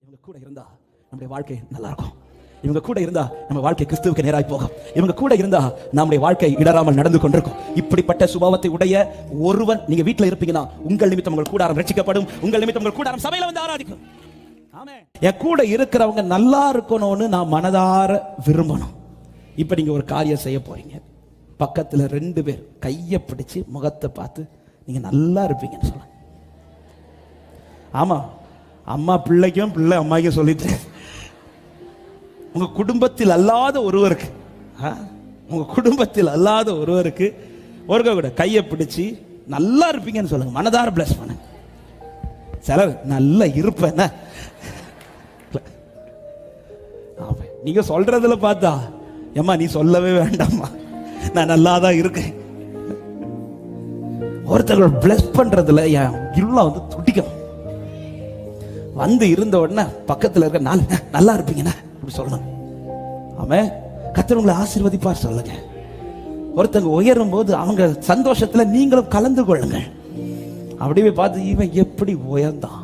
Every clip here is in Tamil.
இவங்க கூட இருந்தா நம்முடைய வாழ்க்கை நல்லா இருக்கும். இவங்க கூட இருந்தா நம்ம வாழ்க்கை கிறிஸ்துவுக்கு நேராய் போகும். இவங்க கூட இருந்தா நம்முடைய வாழ்க்கை இடராமல் நடந்து கொண்டிருக்கும். இப்படிப்பட்ட சுபாவத்தை உடைய ஒருவன் நீங்க வீட்டில் இருப்பீங்கன்னா உங்கள் நிமித்தம் உங்கள் கூடாரம் ரட்சிக்கப்படும். உங்கள் நிமித்தம் உங்கள் கூடாரம் சபையில வந்து ஆராதிக்கும். ஆமென். என் கூட இருக்கிறவங்க நல்லா இருக்கணும்னு நான் மனதார விரும்பணும். இப்ப நீங்க ஒரு காரியம் செய்ய போறீங்க. பக்கத்துல 2 பேர் கையை பிடிச்சு முகத்தை பார்த்து நீங்க நல்லா இருப்பீங்கன்னு சொல்லுங்க. ஆமா, அம்மா பிள்ளைக்கும் பிள்ளை அம்மாக்கும் சொல்லிட்டு உங்க குடும்பத்தில் அல்லாத ஒருவருக்கு ஒருக்க கூட கையை பிடிச்சு நல்லா இருப்பீங்கன்னு சொல்லுங்க. மனதார பிளஸ் பண்ண. சிலர் நல்லா இருப்பேன் நீங்க சொல்றதுல பார்த்தா ஏம்மா நீ சொல்லவே வேண்டாம்மா, நான் நல்லாதான் இருக்கேன். ஒருத்தர்கள் பிளஸ் பண்றதுல என் இருளா வந்து துடிக்கும். வந்து இருந்த உடனே பக்கத்துல இருக்க நல்லா இருப்பீங்கண்ணா அப்படி சொல்லணும். ஆமென். கர்த்தர் உங்களை ஆசீர்வதிப்பார் சொல்லுங்க. ஒருத்தங்க உயரும் போது அவங்க சந்தோஷத்துல நீங்களும் கலந்து கொள்ளுங்க. அப்படியே பார்த்து இவன் எப்படி உயர்ந்தான்.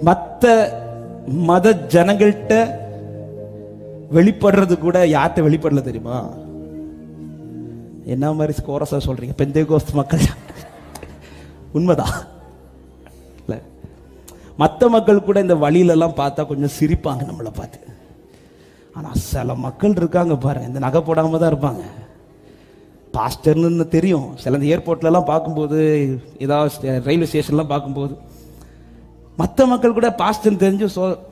மற்ற மத ஜனங்கள்கிட்ட வெளிப்படுறது கூட யார்கிட்ட வெளிப்படல தெரியுமா? என்ன மாதிரி கோரஸா சொல்றீங்க? பெந்தேகோஸ்து மக்கள் உண்மைதான். மற்ற மக்கள் கூட இந்த வழியில எல்லாம் பார்த்தா கொஞ்சம் சிரிப்பாங்க நம்மளை பார்த்து. ஆனா சில மக்கள் இருக்காங்க பாருங்க, இந்த நகை போடாம தான் இருப்பாங்க. பாஸ்டர்னு தெரியும். சில இந்த ஏர்போர்ட்ல எல்லாம் பார்க்கும்போது, ஏதாவது ரயில்வே ஸ்டேஷன்லாம் பார்க்கும்போது மற்ற மக்கள் கூட பாஸ்டர்னு தெரிஞ்சு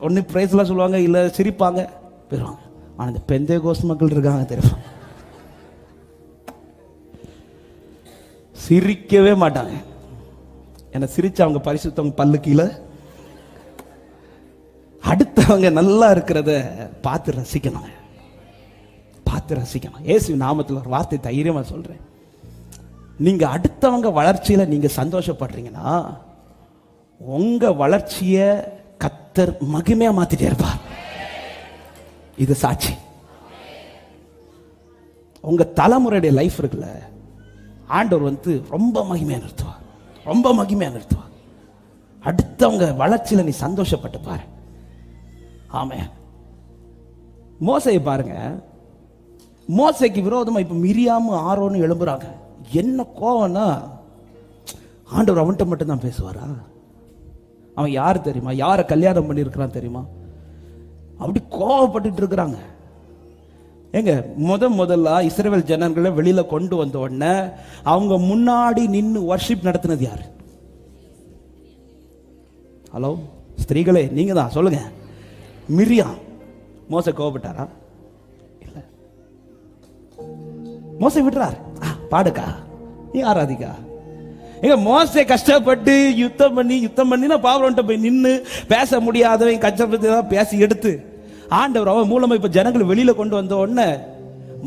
ஒன்னு பிரைஸ் எல்லாம் சொல்லுவாங்க, இல்ல சிரிப்பாங்க போயிடுவாங்க. ஆனா இந்த பெந்தேகோஸ்து மக்கள் இருக்காங்க தெரியும், சிரிக்கவே மாட்டாங்க. என்ன சிரிச்சு அவங்க பரிசுத்தவங்க பல்லு கீழே அடுத்தவங்க நல்லா இருக்கிறத பார்த்து ரசிக்கணும், பார்த்து ரசிக்கணும். இயேசு நாமத்தில் ஒரு வார்த்தை தைரியமா சொல்றேன். நீங்க அடுத்தவங்க வளர்ச்சியில நீங்க சந்தோஷப்படுறீங்கன்னா உங்க வளர்ச்சிய கர்த்தர் மகிமையா மாத்திட்டே இருப்பார். இது சாட்சி. உங்க தலைமுறையுடைய லைஃப் இருக்குல்ல, ஆண்டவர் வந்து ரொம்ப மகிமையா நிறுத்துவார், ரொம்ப மகிமையா நிறுத்துவார். அடுத்தவங்க வளர்ச்சியில நீ சந்தோஷப்பட்டு பாரு. ஆமென். மோசையை பாருங்க. மோசைக்கு விரோதமா இப்ப மிரியாமு ஆரோன்னு எழும்புறாங்க. என்ன கோவம்னா, ஆண்டவர் அவன்கிட்ட மட்டும் தான் பேசுவாரா? அவன் யாரு தெரியுமா? யாரை கல்யாணம் பண்ணி இருக்கிறான் தெரியுமா? அப்படி கோவப்பட்டு இருக்கிறாங்க. எங்க முதல்ல இஸ்ரவேல் ஜனங்களை வெளியில கொண்டு வந்த உடனே அவங்க முன்னாடி நின்று வர்ஷிப் நடத்தினது யாரு? ஹலோ ஸ்திரீகளே, நீங்க தான் சொல்லுங்க. மிரியாம். மோசே கோவப்பட்டாரா? இல்ல. மோசே விடுறார், பாடுக்கா நீ ஆராதிக்கா. எங்க மோசே கஷ்டப்பட்டு யுத்தம் பண்ணி பாவரன்ட்ட போய் நின்று பேச முடியாதவன் கஷ்டப்பட்டு தான் பேசி எடுத்து ஆண்டவர் அவன் மூலமா இப்ப ஜனங்களை வெளியில கொண்டு வந்த உடனே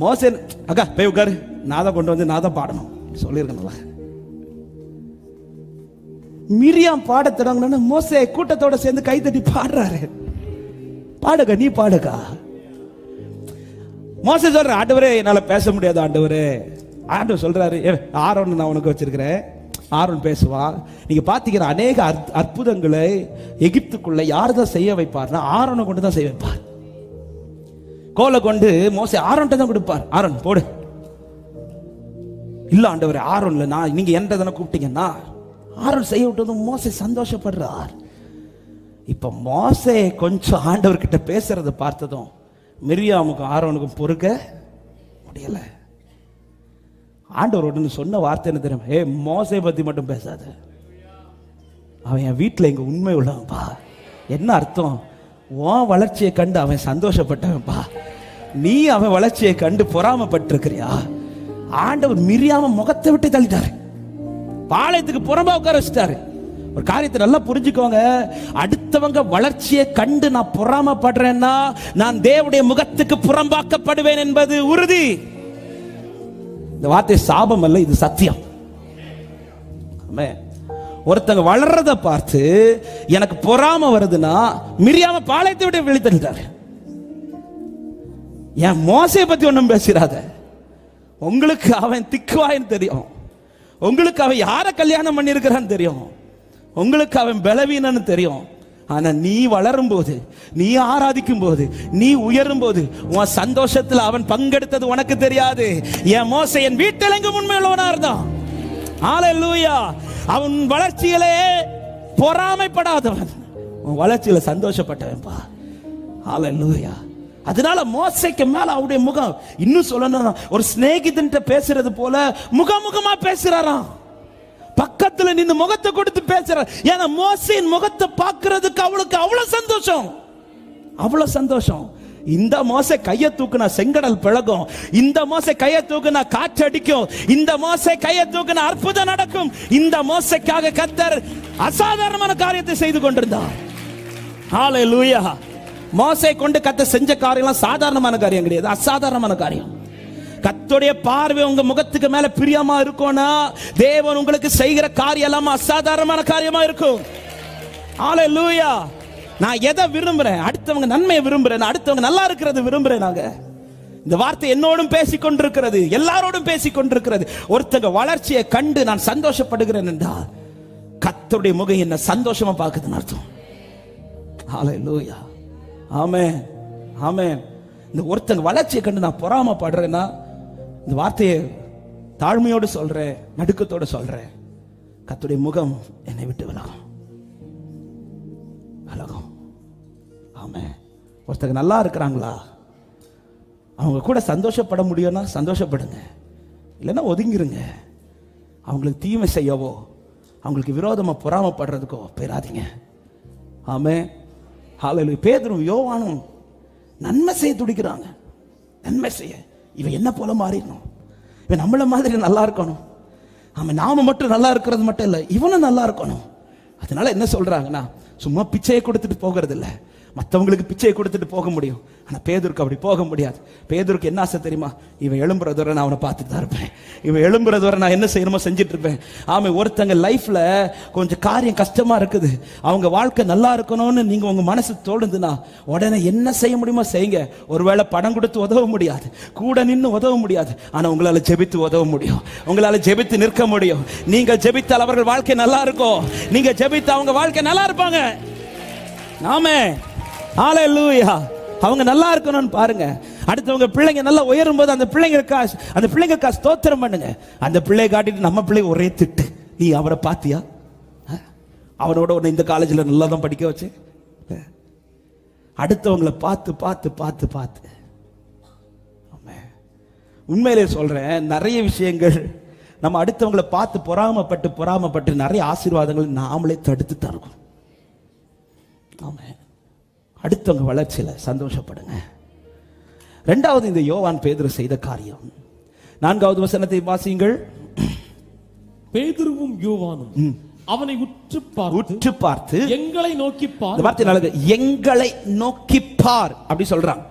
மோசே அக்கா போய் உட்காரு, நான் தான் கொண்டு வந்து நான் தான் பாடணும் சொல்லியிருக்கணும்ல. மிரியாம் பாட தொடங்கின மோசே கூட்டத்தோட சேர்ந்து கை தட்டி பாடுறாரு. பாடுக்கா நீ பாடுக்கா. மோசே சொல்ற, ஆண்டவரே என்னால பேச முடியாது ஆண்டவரே. ஆண்டவர் சொல்றாரு, ஆரோன் நான் உனக்கு வச்சிருக்கிறேன், ஆரோன் பேசுவான். நீங்க பாத்தீங்கன்னா அநேக அற்புதங்களை எகிப்துக்குள்ள யாருதான் செய்ய வைப்பார்னா ஆரோனை கொண்டு தான் செய்ய வைப்பார். கோலை கொண்டு மோசே ஆரோன்ட்ட தான் கொடுப்பார். ஆரோன் போடு. இல்ல ஆண்டவரே ஆரோன்ல நான் நீங்க என்கிட்ட கூப்பிட்டீங்கன்னா ஆரோன் செய்ய விட்டதும் மோசே சந்தோஷப்படுறார். இப்ப மோசே கொஞ்சம் ஆண்டவர் கிட்ட பேசுறத பார்த்ததும் மிரியாமுக்கும் ஆரோனுக்கும் பொறுக்க முடியல. ஆண்டவர் உடனே சொன்ன வார்த்தை என்ன தெரியுமா? மோசே பத்தி மட்டும் பேசாத, அவன் என் வீட்டுல எங்க உண்மை உள்ளவன்பா. என்ன அர்த்தம்? உன் வளர்ச்சியை கண்டு அவன் சந்தோஷப்பட்டவன்பா, நீ அவன் வளர்ச்சியை கண்டு பொறாமப்பட்டிருக்கிறியா? ஆண்டவர் மிரியாம முகத்தை விட்டு தள்ளிட்டாரு, பாளையத்துக்கு புறம்பா உட்கார வச்சுட்டாரு. ஒரு காரியத்தை நல்லா புரிஞ்சுக்கோங்க. அடுத்தவங்க வளர்ச்சியை கண்டு நான் பொறாமப்படுறேன்னா நான் தேவனுடைய முகத்துக்கு புறம்பாக்கப்படுவேன் என்பது உறுதி. இந்த வார்த்தை சாபம் அல்ல, இது சத்தியம். ஒருத்தங்க வளர்றத பார்த்து எனக்கு பொறாம வருதுன்னா மிரியாம பாளையத்தை விட்டு வெளித்தள்ளிட்டாரு. என் மோசையை பத்தி ஒன்னும் பேசிடாத, உங்களுக்கு அவன் திக்குவாயின்னு தெரியும். உங்களுக்கு அவன் யாரை கல்யாணம் பண்ணியிருக்கிறான்னு தெரியும், உங்களுக்கு அவன் பலவீனன்னு தெரியும். ஆனா நீ வளரும் போது, நீ ஆராதிக்கும் போது, நீ உயரும் போது உன் சந்தோஷத்துல அவன் பங்கெடுத்தது உனக்கு தெரியாது. என் மோசே என் வீட்டில் எங்கும் உண்மையுள்ளவனா இருந்தான். ஹல்லேலூயா. அவன் வளர்ச்சியிலே பொறாமைப்படாதவன், உன் வளர்ச்சியில சந்தோஷப்பட்டவன்பா. ஹல்லேலூயா. அதனால மோசேக்கு மேல அவருடைய முகம், இன்னும் சொல்லணும், ஒரு சிநேகிதன் பேசுறது போல முகமுகமா பேசுறாராம். பக்கத்துல நின்று முகத்தை கொடுத்து பேசுறார். ஏன்னா மோசேயின் முகத்தை பார்க்கிறதுக்கு அவளுக்கு அவ்வளவு சந்தோஷம், அவ்வளவு சந்தோஷம். இந்த மோசே கையை தூக்குனா செங்கடல் பிளக்கும், இந்த மோசே கையை தூக்குனா காற்று அடிக்கும், இந்த மோசே கையை தூக்குனா அற்புதம் நடக்கும். இந்த மோசேக்காக கர்த்தர் அசாதாரணமான காரியத்தை செய்து கொண்டிருந்தார். ஹல்லேலூயா. மோசே கொண்டு கர்த்தர் செஞ்ச காரியம் சாதாரணமான காரியம் கிடையாது, அசாதாரணமான காரியம். கர்த்தருடைய பார்வை உங்க முகத்துக்கு மேல பிரியமா இருக்கும்னா தேவன் உங்களுக்கு செய்கிற காரியம் எல்லாம் அசாதாரணமான காரியமா இருக்கும். ஹல்லேலூயா. நான் எதை விரும்புறேன்? அடுத்தவங்க நன்மையை விரும்புறேன், அடுத்தவங்க நல்லா இருக்கிறது விரும்புறேன். நாங்க இந்த வார்த்தை என்னோடும் பேசிக் கொண்டிருக்கிறது, எல்லாரோடும் பேசிக் கொண்டிருக்கிறது. ஒருத்தங்க வளர்ச்சியை கண்டு நான் சந்தோஷப்படுகிறேன் என்றால் கர்த்தருடைய முகம் என்ன சந்தோஷமா பார்க்குதுன்னு அர்த்தம். ஹல்லேலூயா. ஆமென், ஆமென். இந்த ஒருத்தங்க வளர்ச்சியை கண்டு நான் பொறாமைப்படுறேன்னா இந்த வார்த்தையை தாழ்மையோடு சொல்றேன், நடுக்கத்தோடு சொல்றேன், கர்த்தருடைய முகம் என்னை விட்டு விலகும், விலகும். ஆமென். ஒருத்தங்க நல்லா இருக்கிறாங்களா, அவங்க கூட சந்தோஷப்பட முடியும்னா சந்தோஷப்படுங்க, இல்லைன்னா ஒதுங்கிருங்க. அவங்களுக்கு தீமை செய்யவோ அவங்களுக்கு விரோதமா பொறாமைப்படுறதுக்கோ போயிடாதீங்க. ஆமென். ஹல்லேலூயா. பேதுரும் யோவானும் நன்மை செய்ய துடிக்கிறாங்க, நன்மை செய்ய. இவன் என்ன போல மாறிடணும், இவன் நம்மள மாதிரி நல்லா இருக்கணும். அவன் நாம மட்டும் நல்லா இருக்கிறது மட்டும் இல்லை, இவனும் நல்லா இருக்கணும். அதனால என்ன சொல்றாங்கன்னா, சும்மா பிச்சையை கொடுத்துட்டு போகிறது இல்லை, மற்றவங்களுக்கு பிச்சையை கொடுத்துட்டு போக முடியும். ஆனால் பேதுருக்கு அப்படி போக முடியாது. பேதுருக்கு என்ன ஆசை தெரியுமா? இவன் எழும்புறது வரை நான் அவனை பார்த்துட்டு தான் இருப்பேன், இவன் எழும்புறது வரை நான் என்ன செய்யணுமோ செஞ்சுட்டு இருப்பேன். ஆமாம். ஒருத்தங்க லைஃப்ல கொஞ்சம் காரியம் கஷ்டமா இருக்குது, அவங்க வாழ்க்கை நல்லா இருக்கணும்னு நீங்க உங்க மனசு தோணுதுன்னா உடனே என்ன செய்ய முடியுமோ செய்யுங்க. ஒருவேளை பணம் கொடுத்து உதவ முடியாது, கூட நின்று உதவ முடியாது, ஆனா உங்களால ஜெபித்து உதவ முடியும், உங்களால ஜெபித்து நிற்க முடியும். நீங்க ஜெபித்தால் அவர்கள் வாழ்க்கை நல்லா இருக்கும், நீங்க ஜெபித்து அவங்க வாழ்க்கை நல்லா இருப்பாங்க. ஆமென். ஹல்லேலூயா. அவங்க நல்லா இருக்கணும்னு பாருங்க. அடுத்தவங்க பிள்ளைங்க நல்லா உயரும் போது அந்த பிள்ளைங்க ஸ்தோத்திரம் பண்ணுங்க. அந்த பிள்ளையை காட்டிட்டு நம்ம பிள்ளை ஒரே திட்டு, நீ அவரை பாத்தியா, அவனோட உன்னை இந்த காலேஜில் நல்லா தான் படிக்க வச்சு. அடுத்தவங்களை பார்த்து பார்த்து பார்த்து பார்த்து. உண்மையிலே சொல்றேன், நிறைய விஷயங்கள் நம்ம அடுத்தவங்களை பார்த்து பொறாமப்பட்டு நிறைய ஆசீர்வாதங்கள் நாமளே தடுத்து தருவோம். ஆமென். அடுத்தவங்க வளர்ச்சியில சந்தோஷப்படுங்க. இரண்டாவது, இந்த யோவான் பேதுரு செய்த காரியம். 4வது வசனத்தை வாசியுங்கள். பேதுருவும் யோவானும் அவனை உற்று பார்த்து எங்களை நோக்கி பார். இந்த வார்த்தை நல்லது, எங்களை நோக்கி பார் அப்படி சொல்றாங்க.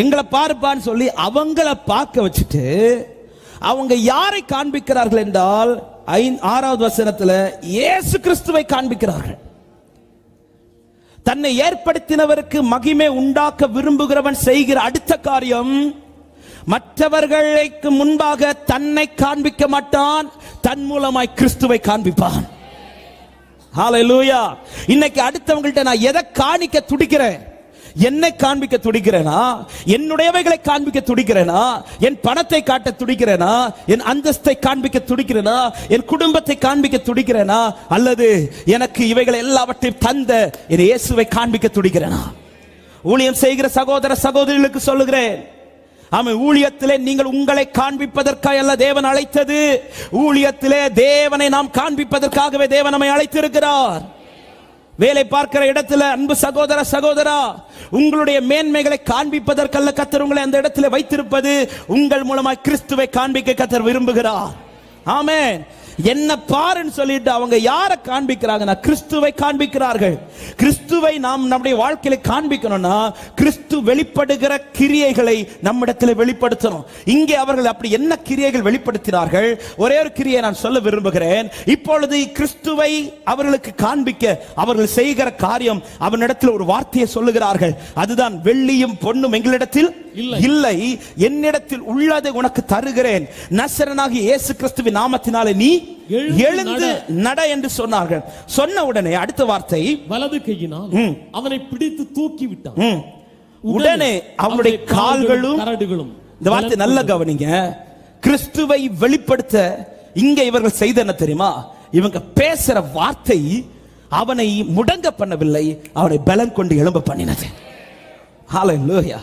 எங்களை பார்ப்பான்னு சொல்லி அவங்கள பார்க்க வச்சுட்டு அவங்க யாரை காண்பிக்கிறார்கள் என்றால் 6வது வசனத்துல இயேசு கிறிஸ்துவை காண்பிக்கிறார்கள். தன்னை ஏற்படுத்தினவருக்கு மகிமை உண்டாக்க விரும்புகிறவன் செய்கிற அடுத்த காரியம், மற்றவர்களுக்கு முன்பாக தன்னை காண்பிக்க மாட்டான், தன் மூலமாய் கிறிஸ்துவை காண்பிப்பான். ஹல்லேலூயா. இன்னைக்கு அடுத்தவங்கள்ட்ட நான் எதை காணிக்க துடிக்கிறேன்? என்னை காண்பிக்க துடிக்கிறேனா, என்னுடையவைகளை காண்பிக்க துடிக்கிறேனா, என் பணத்தை காட்ட துடிக்கிறேனா, என் அந்தஸ்தை காண்பிக்க துடிக்கிறேனா, என் குடும்பத்தை காண்பிக்க துடிக்கிறேனா, அல்லது எனக்கு இவைகளை எல்லாவற்றையும் தந்த என் இயேசுவை காண்பிக்க துடிக்கிறேனா? ஊழியம் செய்கிற சகோதர சகோதரிகளுக்கு சொல்லுகிறேன், ஆமென். ஊழியத்திலே நீங்கள் உங்களை காண்பிப்பதற்காக அல்ல தேவன் அழைத்தது, ஊழியத்திலே தேவனை நாம் காண்பிப்பதற்காகவே தேவன் நம்மை அழைத்திருக்கிறார். வேலை பார்க்கிற இடத்துல அன்பு சகோதர சகோதரா, உங்களுடைய மேன்மைகளை காண்பிப்பதற்கல்ல கர்த்தர் உங்களை அந்த இடத்துல வைத்திருப்பது, உங்கள் மூலமாய் கிறிஸ்துவை காண்பிக்க கர்த்தர் விரும்புகிறார். ஆமென். என்ன பாருன்னு சொல்லிட்டு அவங்க யாரை காண்பிக்கிறாங்கன்னா கிறிஸ்துவை காண்பிக்கிறார்கள். கிறிஸ்துவை நாம் நம்முடைய வாழ்க்கையில காண்பிக்கணும்னா கிறிஸ்து வெளிப்படுகிற கிரியைகளை நம்மிடத்தில் வெளிப்படுத்தணும். இங்கே அவர்கள் அப்படி என்ன கிரியைகள் வெளிப்படுத்தினார்கள்? ஒரே ஒரு கிரியை நான் சொல்ல விரும்புகிறேன். இப்பொழுது கிறிஸ்துவை அவர்களுக்கு காண்பிக்க அவர்கள் செய்கிற காரியம், அவனிடத்தில் ஒரு வார்த்தையை சொல்லுகிறார்கள். அதுதான், வெள்ளியும் பொன்னும் எங்களிடத்தில் இல்லை, என்னிடத்தில் உள்ளதை உனக்கு தருகிறேன், நசரனாகிய இயேசு கிறிஸ்துவின் நாமத்தினாலே நீ எழுந்து நட என்று சொன்னார்கள். சொன்ன உடனே அடுத்த வார்த்தை, வலது கையினால் அவனை பிடித்து தூக்கி விட்டான். உடனே அவனுடைய கால்களும் கரடுகளும். இந்த வார்த்தை நல்ல கவனிங்க. கிறிஸ்துவை வெளிப்படுத்த இங்க இவர்கள் செய்த என்ன தெரியுமா? இவங்க பேசுற வார்த்தை அவனை முடங்க பண்ணவில்லை, அவனை பலன் கொண்டு எழும்ப பண்ணினது. ஹல்லேலூயா.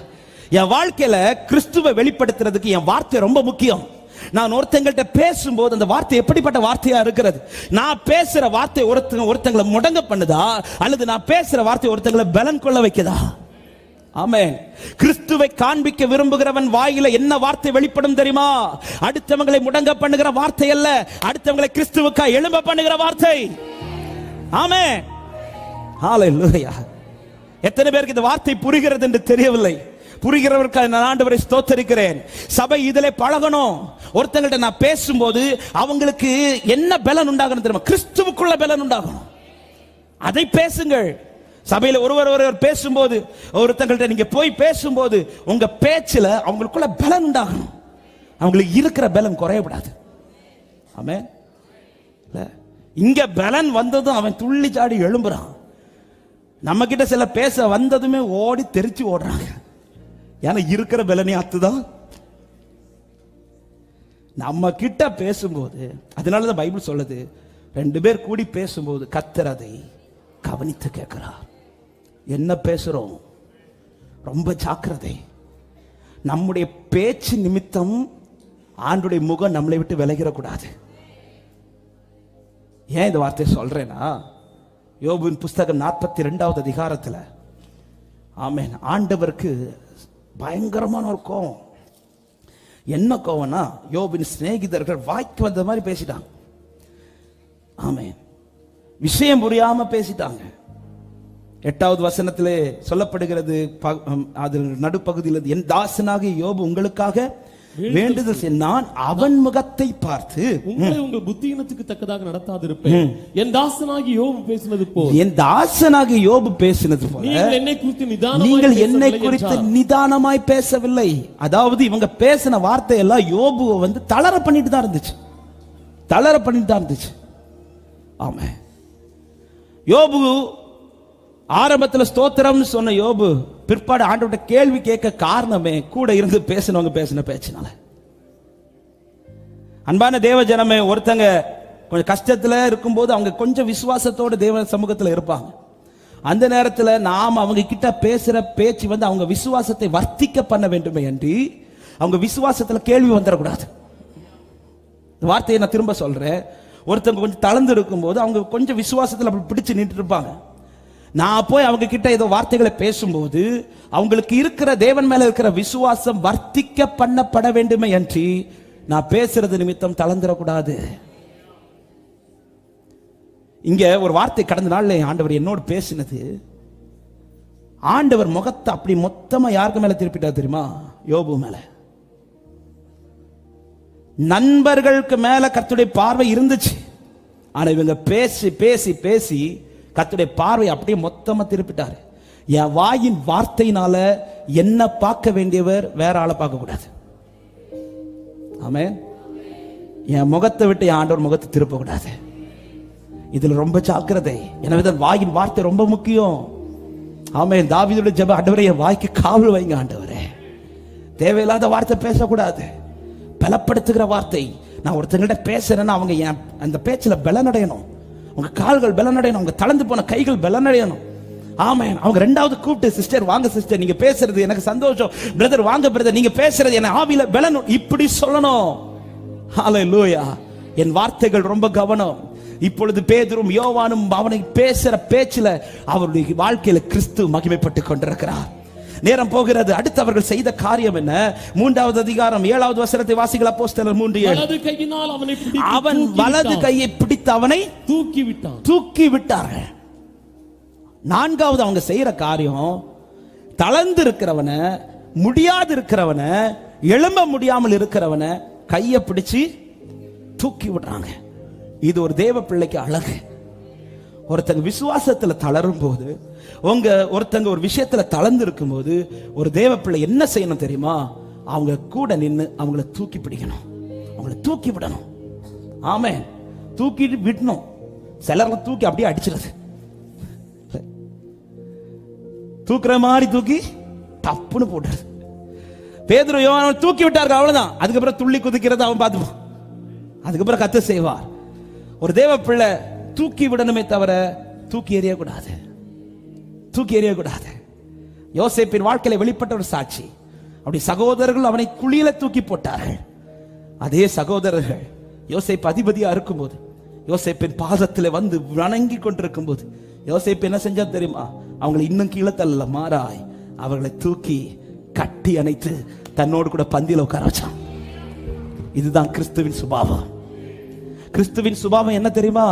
என் வாழ்க்கையில கிறிஸ்துவை வெளிப்படுத்துறதுக்கு என் வார்த்தை ரொம்ப முக்கியம். நான் ஒருத்தங்கள்ட்ட பேசும்போது அந்த வார்த்தை எப்படிப்பட்ட வார்த்தையா இருக்கிறது? நான் பேசுற வார்த்தை ஒருத்தங்களை முடங்க பண்ணுதா, அல்லது நான் பேசுற வார்த்தை ஒருத்தங்களை பலன் கொள்ள வைக்குதா? ஆமென். கிறிஸ்துவை காண்பிக்க விரும்புகிறவன் வாயில என்ன வார்த்தை வெளிப்படும் தெரியுமா? அடுத்தவங்களை முடங்க பண்ணுகிற வார்த்தை அல்ல, அடுத்தவங்களை கிறிஸ்துவுக்கா எழும்ப பண்ணுகிற வார்த்தை. ஆமென். ஹல்லேலூயா. எத்தனை பேருக்கு இந்த வார்த்தை புரிகிறது என்று தெரியவில்லை. புரிகிறவர்களுக்கு நான் ஆண்டவரை ஸ்தோத்திரிக்கிறேன். சபை இதிலே பழகணும். ஒருத்தங்கள்ட்ட நான் பேசும்போது அவங்களுக்கு என்ன பலன் உண்டாகணும் தெரியுமா? கிறிஸ்துவுக்குள்ள பலன் உண்டாகணும். அதை பேசுங்கள். சபையில ஒருவர் பேசும்போது, ஒருத்தங்கள்ட்ட நீங்க போய் பேசும்போது உங்க பேச்சுல அவங்களுக்குள்ள பலன் உண்டாகணும். அவங்களுக்கு இருக்கிற பலன் குறையக்கூடாது. ஆமென். இங்க பலன் வந்ததும் அவன் துள்ளி சாடி எழும்புறான். நம்ம கிட்ட சில பேச வந்ததுமே ஓடி தெரிச்சு ஓடுறாங்க. ஏன்னா இருக்கிற பலனே அத்துதான். நம்ம கிட்ட பேசும்போது, அதனாலதான் பைபிள் சொல்லுது, 2 பேர் கூடி பேசும்போது கர்த்தர் அதை கவனித்து கேட்கிறார். என்ன பேசுறோம்? ரொம்ப ஜாக்கிரதை. நம்முடைய பேச்சு நிமித்தம் ஆண்டுடைய முகம் நம்மளை விட்டு விலகிடக்கூடாது. ஏன் இந்த வார்த்தையை சொல்றேன்னா, யோபுவின் புஸ்தகம் 42வது அதிகாரத்தில், ஆமென், ஆண்டவருக்கு பயங்கரமான ஒரு கோபம். என்ன கோவம்னா, யோபின் சிநேகிதர்கள் வாய்க்கு வந்த மாதிரி பேசிட்டாங்க. ஆமென். விஷயம் புரியாம பேசிட்டாங்க. 8வது வசனத்திலே சொல்லப்படுகிறது, அதில் நடுப்பகுதியில், என் தாசனாக யோபு உங்களுக்காக வேண்டுதல் நான் அவன் முகத்தை பார்த்து உங்களை உங்கள் புத்தியினத்துக்கு தக்கதாக நடத்தாதிருப்பேன். என் தாசனாகி யோபு பேசினது போல், என் தாசனாகி யோபு பேசினது போல நீங்கள் என்னை குறித்து நிதானமாய் பேசவில்லை. அதாவது இவங்க பேசின வார்த்தை எல்லாம் யோபுவை வந்து தளர பண்ணிட்டு தான் இருந்துச்சு. ஆமா. யோபு ஆரம்பத்தில் ஸ்தோத்திரம்னு சொன்ன யோபு பிற்பாடு ஆண்டவர்கிட்ட கேள்வி கேட்க காரணமே கூட இருந்து பேசினவங்க பேசின பேச்சினால. அன்பான தேவ ஜனமே, ஒருத்தங்க கொஞ்சம் கஷ்டத்துல இருக்கும்போது அவங்க கொஞ்சம் விசுவாசத்தோட தேவ சமூகத்தில் இருப்பாங்க. அந்த நேரத்தில் நாம் அவங்க கிட்ட பேசுற பேச்சு வந்து அவங்க விசுவாசத்தை வர்த்திக்க பண்ண வேண்டுமே அன்றி அவங்க விசுவாசத்தில் கேள்வி வந்துடக்கூடாது. வார்த்தையை நான் திரும்ப சொல்றேன். ஒருத்தவங்க கொஞ்சம் தளர்ந்து இருக்கும்போது அவங்க கொஞ்சம் விசுவாசத்தில் அப்படி பிடிச்சு நின்று இருப்பாங்க. நான் போய் அவங்க கிட்ட ஏதோ வார்த்தைகளை பேசும்போது அவங்களுக்கு இருக்கிற தேவன் மேல இருக்கிற விசுவாசம் வர்த்திக்க பண்ணப்பட வேண்டுமே அன்றி நான் பேசுறது நிமித்தம் தளர்ந்துடக்கூடாது. இங்க ஒரு வார்த்தை கடந்த நாள்ல ஆண்டவர் என்னோடு பேசினது. ஆண்டவர் முகத்தை அப்படி மொத்தமா யாருக்கு மேல திருப்பிட்டார் தெரியுமா? யோபு மேல. நண்பர்களுக்கு மேல கர்த்தருடைய பார்வை இருந்துச்சு. ஆனா இவங்க பேசி பேசி பேசி கர்த்தருடைய பார்வை அப்படியே மொத்தமா திருப்பிட்டாரு. என் வாயின் வார்த்தையினால என்ன பார்க்க வேண்டியவர் வேற ஆளை பார்க்க கூடாது. ஆமென். என் முகத்தை விட்டு என் ஆண்டவர் முகத்தை திருப்ப கூடாது. இதுல ரொம்ப ஜாக்கிரதை. எனவே வாயின் வார்த்தை ரொம்ப முக்கியம். ஆமென். தாவீதுடைய ஜெபம், ஆண்டவரே என் வாய்க்கு காவல் வைங்க ஆண்டவரே. தேவையில்லாத வார்த்தை பேசக்கூடாது. பலப்படுத்துகிற வார்த்தை. நான் ஒருத்தங்கிட்ட பேசுறேன்னா அவங்க அந்த பேச்சுல பலனடையணும். உங்க கால்கள் பலனடையணும், உங்க தளர்ந்து போன கைகள் பலனடையணும். ஆமென். அவங்க 2வது கூப்பிட்டு, சிஸ்டர் வாங்க சிஸ்டர், நீங்க பேசுறது எனக்கு சந்தோஷம். பிரதர் வாங்க பிரதர், நீங்க பேசுறது என்ன ஆவியில பலன், இப்படி சொல்லணும். ஹல்லேலூயா. என் வார்த்தைகள் ரொம்ப கவனம். இப்பொழுது பேதுரும் யோவானும் அவனை பேசுற பேச்சுல அவருடைய வாழ்க்கையில கிறிஸ்து மகிமைப்பட்டு கொண்டிருக்கிறார். நேரம் போகிறது. அடுத்து அவர்கள் செய்த காரியம் என்ன? 3வது அதிகாரம் 7வது வசனத்தை வாசிகள். அப்போஸ்தலர் 3:7. அவன் வலது கையை பிடித்து அவனை தூக்கி விட்டார்கள். 4வது அவங்க செய்யற காரியம், தளர்ந்து இருக்கிறவன, முடியாது இருக்கிறவன, எழும்ப முடியாமல் இருக்கிறவன கையை பிடிச்சு தூக்கி விடுறாங்க. இது ஒரு தேவ பிள்ளைக்கு அழகு. ஒருத்தங்க விசுவாசத்துல தளரும் போது, ஒருத்தங்க ஒரு விஷயத்துல தளர்ந்து இருக்கும் போது ஒரு தேவ பிள்ளை என்ன செய்யணும் தெரியுமா? அவங்க கூட நின்று அவங்கள தூக்கி பிடிக்கணும், அவங்கள தூக்கி விடணும். ஆமென். தூக்கிட்டு விடணும். சிலர்ல தூக்கி அப்படியே அடிச்சிருது. தூக்குற மாதிரி தூக்கி தப்புன்னு போட்டுறது. பேதுரு யோவானை தூக்கி விட்டார்கள், அவ்வளவுதான். அதுக்கப்புறம் துள்ளி குதிக்கிறது அவன் பார்த்துப்பான். அதுக்கப்புறம் கர்த்தர் செய்வார். ஒரு தேவ பிள்ளை தூக்கி விடணுமே தவிர தூக்கி எறியக்கூடாது. தூக்கி எறியக்கூடாது. யோசேப்பின் வாழ்க்கையில வெளிப்பட்ட ஒரு சாட்சி. அப்படி சகோதரர்கள் அவனை குழியில தூக்கி போட்டார்கள். அதே சகோதரர்கள் யோசேப்பு அதிபதியா இருக்கும்போது, யோசேப்பின் பாதத்தில் வந்து வணங்கி கொண்டிருக்கும் போது யோசேப்பு என்ன செஞ்சா தெரியுமா? அவங்களை இன்னும் கீழே தள்ளல, மாறாய் அவர்களை தூக்கி கட்டி அணைத்து தன்னோடு கூட பந்தியில உட்கார வச்சான். இதுதான் கிறிஸ்துவின் சுபாவம். கிறிஸ்துவின் சுபாவம் என்ன தெரியுமா?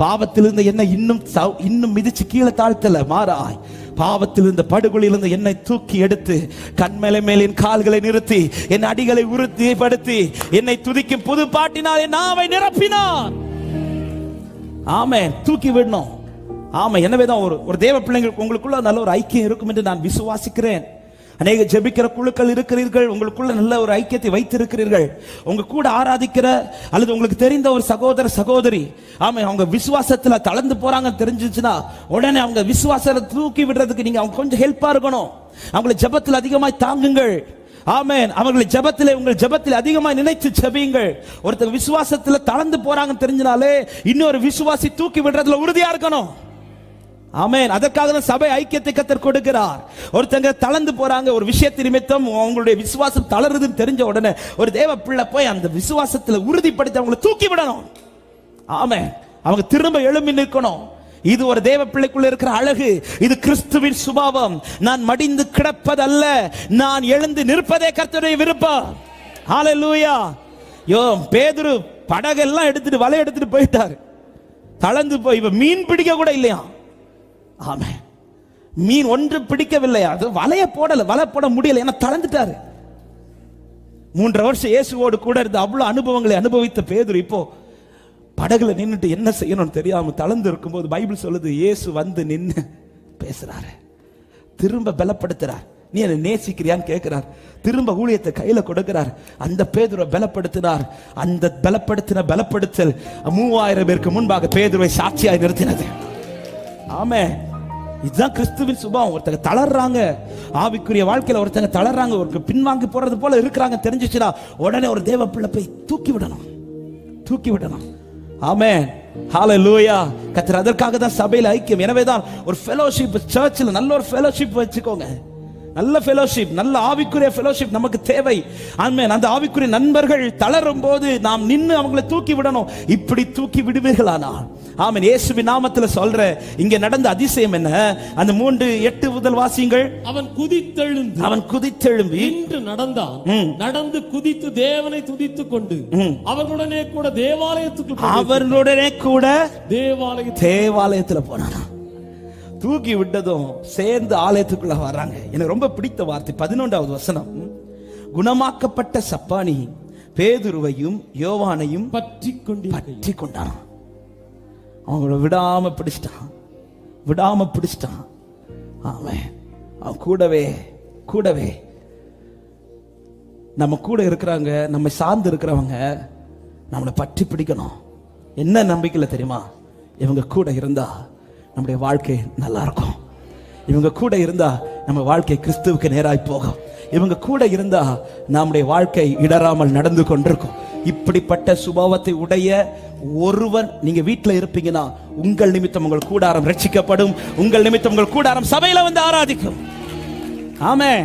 பாவத்திலிருந்து என்ன இன்னும் மிதிச்சு கீழே தாழ்த்தல, மாறாய் பாவத்திலிருந்து படுகொலியிலிருந்து என்னை தூக்கி எடுத்து கண்மேலே மேலின் கால்களை நிறுத்தி என் அடிகளை உறுதிப்படுத்தி என்னை துதிக்கும் புது பாட்டினால் என் நாவை நிரப்பினார். ஆமென். தூக்கி விடணும். ஆமா. எனவேதான் ஒரு தேவ பிள்ளைங்களுக்கு உங்களுக்குள்ள நல்ல ஒரு ஐக்கியம் இருக்கும் என்று நான் விசுவாசிக்கிறேன். அநேக ஜெபிக்கிற குழுக்கள் இருக்கிறீர்கள், உங்களுக்குள்ள நல்ல ஒரு ஐக்கியத்தை வைத்திருக்கிறீர்கள். உங்க கூட ஆராதிக்கிற அல்லது உங்களுக்கு தெரிந்த ஒரு சகோதர சகோதரி, ஆமா, அவங்க விசுவாசத்துல தளர்ந்து போறாங்க தெரிஞ்சிச்சுன்னா உடனே அவங்க விசுவாசத்தை தூக்கி விடுறதுக்கு நீங்க அவங்க கொஞ்சம் ஹெல்ப்பா இருக்கணும். அவங்களை ஜெபத்தில் அதிகமாய் தாங்குங்கள். ஆமென். அவர்களை ஜெபத்திலே, உங்கள் ஜெபத்தில் அதிகமாய் நினைத்து ஜெபியுங்கள். ஒருத்தர் விசுவாசத்துல தளர்ந்து போறாங்க தெரிஞ்சினாலே இன்னொரு விசுவாசி தூக்கி விடுறதுல உறுதியா இருக்கணும். ஆமென். அதற்காக தான் சபை ஐக்கியத்தை கர்த்தர் கொடுக்கிறார். ஒருத்தங்க தளர்ந்து போறாங்க, ஒரு விஷயத்தின் நிமித்தம் அவங்களுடைய விசுவாசம் தளருதுன்னு தெரிஞ்ச உடனே ஒரு தேவ பிள்ளை போய் அந்த விசுவாசத்துல உறுதிப்படுத்தி அவங்களை தூக்கி விடணும். ஆமென். அவங்க திரும்ப எழும்பி நிற்கணும். இது ஒரு தேவ பிள்ளைக்குள்ள இருக்கிற அழகு. இது கிறிஸ்துவின் சுபாவம். நான் மடிந்து கிடப்பதல்ல, நான் எழுந்து நிற்பதே கர்த்தருடைய விருப்பம். ஹல்லேலூயா. பேதுரு படகெல்லாம் எடுத்துட்டு வலை எடுத்துட்டு போயிட்டாரு. தளர்ந்து போய் மீன் பிடிக்க கூட இல்லையா? ஆமென். மீன் ஒன்று பிடிக்கவில்லை. அது வலைய போடல, வலை போட முடியல, ஏன்னா தளர்ந்துட்டாரு. 3 வருஷம் இயேசுவோடு கூட இருந்த அவ்வளவு அனுபவங்களை அனுபவித்த பேதுரு இப்போ படகுல நின்னுட்டு என்ன செய்யணும்னு தெரியாம தளர்ந்து இருக்கும்போது பைபிள் சொல்லுது, இயேசு வந்து நின்னு பேசுறாரு, திரும்ப பலப்படுத்துறார். நீ என்ன நேசிக்கிறியான்னு கேட்கிறார். திரும்ப ஊழியத்தை கையில கொடுக்கிறார். அந்த பேதுருவை பலப்படுத்தினார். அந்த பலப்படுத்தல் 3000 பேருக்கு முன்பாக பேதுருவை சாட்சியாய் நிறுத்தினது. ஆமென். இதுதான் கிறிஸ்துவின் சுபாவம். ஒருத்தங்க தளர்றாங்க, ஆவிக்குரிய வாழ்க்கையில ஒருத்தங்க தளர்றாங்க, ஒரு பின்வாங்கி போறது போல இருக்கிறாங்க தெரிஞ்சிச்சுன்னா உடனே ஒரு தேவ பிள்ளை போய் தூக்கி விடணும். தூக்கி விடணும். ஆமென். ஹல்லேலூயா. கர்த்தர் அதற்காக தான் சபையில ஐக்கியம். எனவேதான் ஒரு ஃபெலோஷிப், சர்ச்சில் நல்ல ஒரு ஃபெலோஷிப் வச்சுக்கோங்க. நல்ல ஃபெலோஷிப், நல்ல ஆவிக்குரிய ஃபெலோஷிப் நமக்கு தேவை. ஆமென். அந்த ஆவிக்குரிய நண்பர்கள் தளரும் போது நாம் நின்று அவங்களை தூக்கி விடணும். இப்படி தூக்கி விடுவீர்களானா? ஆமென். இயேசுவின் நாமத்துல சொல்ற இங்க நடந்த அதிசயம் என்ன? அந்த 3:8 முதல் வாசியுங்கள். அவன் குதித்தெழும்பி நின்று நடந்தான். நடந்து குதித்து தேவனை துதித்துக் கொண்டு அவர்களுடனே கூட தேவாலயத்துல போனானா. தூக்கி விட்டதும் சேர்ந்து ஆலயத்துக்குள்ள வர்றாங்க. எனக்கு ரொம்ப பிடித்த வார்த்தை 11வது வசனம். குணமாக்கப்பட்ட சப்பானி பேதுருவையும் யோவானையும் பற்றி கொண்டான். அவங்கள விடாம பிடிச்சிட்டான். ஆமென். அவன் கூடவே நம்ம கூட இருக்கிறாங்க, நம்ம சார்ந்து இருக்கிறவங்க நம்மளை பற்றி பிடிக்கணும். என்ன நம்பிக்கையில தெரியுமா? இவங்க கூட இருந்தா நம்முடைய வாழ்க்கை நல்லா இருக்கும். இவங்க கூட இருந்தா நம்ம வாழ்க்கை கிறிஸ்துவுக்கு நேராய் போகும். இவங்க கூட இருந்தா நம்முடைய வாழ்க்கை இடராமல் நடந்து கொண்டிருக்கும். இப்படிப்பட்ட சுபாவத்தை உடைய ஒருவன் நீங்க வீட்டில் இருப்பீங்கன்னா உங்கள் நிமித்தம் உங்கள் கூடாரம் ரட்சிக்கப்படும். உங்கள் நிமித்தம் உங்கள் கூடாரம் சபையில வந்து ஆராதிக்கும். ஆமென்.